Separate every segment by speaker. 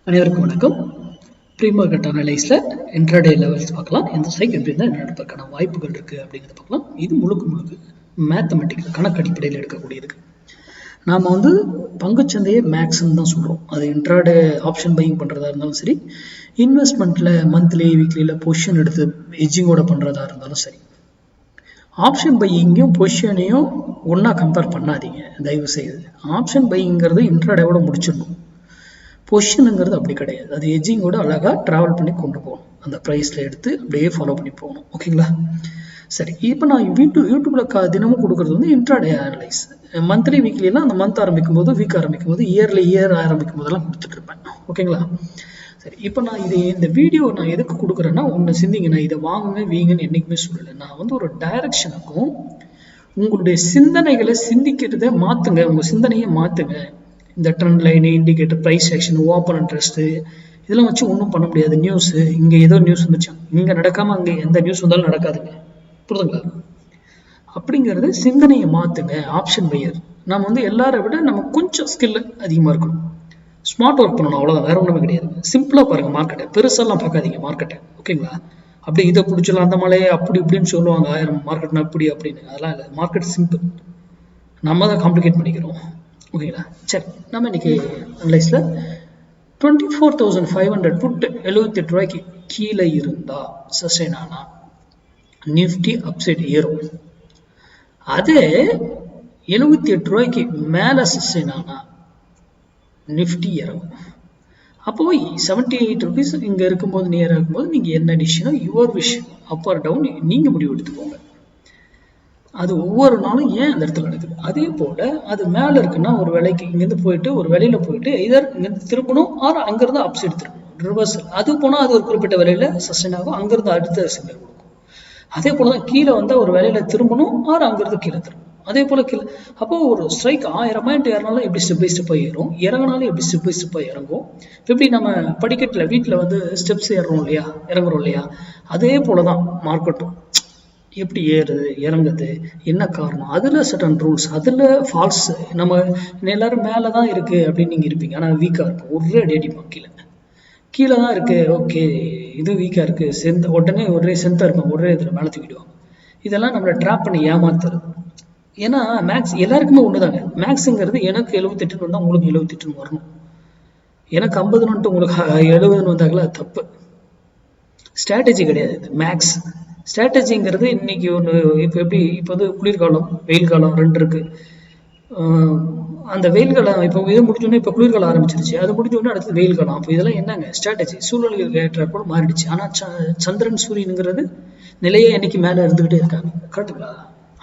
Speaker 1: அனைவருக்கும் வணக்கம். Pre market அனலைஸில் intraday levels பார்க்கலாம். எந்த ஸ்ட்ரைக் எப்படி இருந்தால் என்ன நடப்பதற்கான வாய்ப்புகள் இருக்குது அப்படிங்கிறத பார்க்கலாம். இது முழுக்க மேத்தமெட்டிக்கல் கணக்கு அடிப்படையில் எடுக்கக்கூடியது. நாம் பங்குச்சந்தையை மேக்ஸ்ன்னு தான் சொல்கிறோம். அது இன்ட்ராடே ஆப்ஷன் பையிங் பண்ணுறதா இருந்தாலும் சரி, இன்வெஸ்ட்மெண்ட்டில் மந்த்லி வீக்லியில் பொசிஷன் எடுத்து எஜ்ஜிங்கோட பண்ணுறதா இருந்தாலும் சரி. ஆப்ஷன் பையிங்கும் பொசிஷனையும் ஒன்றா கம்பேர் பண்ணாதீங்க தயவு செய்து. ஆப்ஷன் பையிங்கிறது இன்ட்ராடேவோட முடிச்சிடணும். பொசிஷனுங்கிறது அப்படி கிடையாது. அது எஜ்ஜிங்கோட அழகாக ட்ராவல் பண்ணி கொண்டு போகணும். அந்த ப்ரைஸில் எடுத்து அப்படியே ஃபாலோ பண்ணி போகணும். ஓகேங்களா? சரி, இப்போ நான் யூடியூப்பில் தினமும் கொடுக்குறது இன்ட்ராடே அனலைஸ். மந்த்லி வீக்லியெல்லாம் அந்த மந்த் ஆரம்பிக்கும் போது, வீக் ஆரம்பிக்கும் போது, இயர் ஆரம்பிக்கும் போதெல்லாம் கொடுத்துட்டு இருப்பேன். ஓகேங்களா? சரி, இப்போ நான் இந்த வீடியோ நான் எதுக்கு கொடுக்குறேன்னா, ஒன்று சிந்திங்க. நான் இதை வாங்குங்க வீங்கன்னு என்றைக்குமே சொல்லலை. நான் ஒரு டைரக்ஷனுக்கும் உங்களுடைய சிந்தனைகளை சிந்திக்கிறத மாற்றுங்க. உங்கள் சிந்தனையை மாற்றுங்க. இந்த trend line, indicator, price action, open interest இதெல்லாம் வச்சு ஒன்றும் பண்ண முடியாது. நியூஸு, இங்கே ஏதோ நியூஸ் வந்துச்சு, இங்கே நடக்காமல் அங்கே எந்த நியூஸ் வந்தாலும் நடக்காதுங்க. புரிதுங்களா? அப்படிங்கிறது சிந்தனையை மாற்றுங்க. ஆப்ஷன் பையர் நம்ம எல்லாரை விட நம்ம கொஞ்சம் ஸ்கில் அதிகமாக இருக்கணும். ஸ்மார்ட் ஒர்க் பண்ணணும், அவ்வளோதான். வேற ஒன்றுமே கிடையாது. சிம்பிளாக பாருங்கள் மார்க்கெட்டை. பெருசாலாம் பார்க்காதீங்க மார்க்கெட்டை. ஓகேங்களா? அப்படி இதை பிடிச்சலாம் அந்த மலையை அப்படி இப்படின்னு சொல்லுவாங்க. 1000 மார்க்கெட்னா அப்படி அப்படின்னு. அதெல்லாம் இல்லை. Market simple. நம்ம தான் காம்ப்ளிகேட் பண்ணிக்கிறோம். ஓகேங்களா? சரி, நம்ம இன்னைக்கு அனலைஸில் 24,500 புட்டு 78 ரூபாய்க்கு கீழே இருந்தா சஸ்டெயின் ஆனா நிஃப்டி அப்சைட் ஏறும். அதே 78 ரூபாய்க்கு மேலே சஸ்டெயின் ஆனா நிஃப்டி இறங்கும். அப்போ 78 ருபீஸ் இங்கே இருக்கும்போது நேராக இருக்கும்போது நீங்கள் என்ன டிசிஷனோ யுவர் விஷயம், அப் ஆர் டவுன் நீங்கள் முடிவு எடுத்துக்கோங்க. அது ஒவ்வொரு நாளும் ஏன் அந்த இடத்துல நடக்குது. அதே போல அது மேல இருக்குன்னா ஒரு வேலைக்கு இங்கேருந்து போயிட்டு ஒரு வெளியில போயிட்டு இதர் இங்கேருந்து திரும்பணும், ஆர் அங்கிருந்து அப்சைட் திரும்பணும், ரிவர்சல். அது போனால் அது ஒரு குறிப்பிட்ட வேலையில சஸ்டெயின் ஆகும், அங்கிருந்து அடுத்த சிக்னல் கொடுக்கும். அதே போலதான் கீழே வந்தால் ஒரு வேலையில திரும்பணும், ஆர் அங்கிருந்து கீழே திரும்பணும். அதே போல கீழே. அப்போ ஒரு ஸ்ட்ரைக் 1000 பாயிண்ட் ஏறினாலும் எப்படி ஸ்டெப் பை ஸ்டெப்பாக ஏறும், இறங்கினாலும் எப்படி ஸ்டெப் பை ஸ்டெப்பாக இறங்கும். எப்படி நம்ம படிக்கட்டில் வீட்டில் ஸ்டெப்ஸ் ஏறுறோம் இல்லையா, இறங்குறோம் இல்லையா, அதே போலதான் மார்க்கெட்டும். எப்படி ஏறுது இறங்குது, என்ன காரணம், அதில் சர்டன் ரூல்ஸ், அதில் ஃபால்ஸ். நம்ம எல்லாரும் மேலே தான் இருக்குது அப்படின்னு நீங்கள் இருப்பீங்க, ஆனால் வீக்காக இருக்கும். ஒரே அடிப்போம் கீழே தான் இருக்குது. ஓகே, இது வீக்காக இருக்குது, உடனே ஒரே சென்த்தாக இருக்கும், ஒரே இதில் மேலே தூக்கிடுவாங்க. இதெல்லாம் நம்மளை ட்ராப் பண்ணி ஏமாத்துறது. ஏன்னா மேக்ஸ் எல்லாருக்குமே ஒன்று தாங்க. மேக்ஸுங்கிறது எனக்கு 78 வந்தால் உங்களுக்கு 78 வரணும். எனக்கு 50 உங்களுக்கு 70 வந்தாங்களா, அது தப்பு. ஸ்ட்ராட்டஜி கிடையாது மேக்ஸ். ஸ்ட்ராட்டஜிங்கிறது இன்னைக்கு ஒன்று. இப்போ குளிர்காலம் வெயில் காலம் 2 இருக்கு. அந்த வெயில் காலம் இப்போ இது முடிஞ்சோடனே இப்போ குளிர்காலம் ஆரம்பிச்சிருச்சு, அது முடிஞ்சோடனே அடுத்து வெயில் காலம். அப்போ இதெல்லாம் என்னங்க ஸ்ட்ராட்டஜி, சூழ்நிலைகள் ஏற்ற கூட மாறிடுச்சு. ஆனால் சந்திரன் சூரியனுங்கிறது நிலையை என்னைக்கு மேலே இருந்துகிட்டே இருக்காங்க. கரெக்டுங்களா?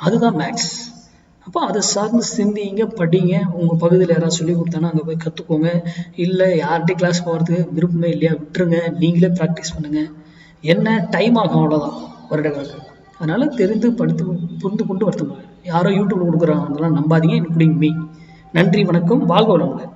Speaker 1: அதுதான் மேக்ஸ். அப்போ அதை சார்ந்து சிந்திங்க, படிங்க. உங்கள் பகுதியில் யாராவது சொல்லி கொடுத்தானா அங்கே போய் கற்றுக்கோங்க. இல்லை யார்கிட்டையும் கிளாஸ் போகிறதுக்கு விருப்பமே இல்லையா, விட்டுருங்க. நீங்களே ப்ராக்டிஸ் பண்ணுங்கள். என்ன டைம் ஆகும், அவ்வளோதான், வருடங்கள். அதனால தெரிந்து படித்து புரிந்து கொண்டு வருத்தம். யாரோ யூடியூப்ல கொடுக்குறாங்க அதெல்லாம் நம்பாதீங்க, இன்க்ளூடிங் மீ. நன்றி, வணக்கம், வாழ்க வளமுடன்.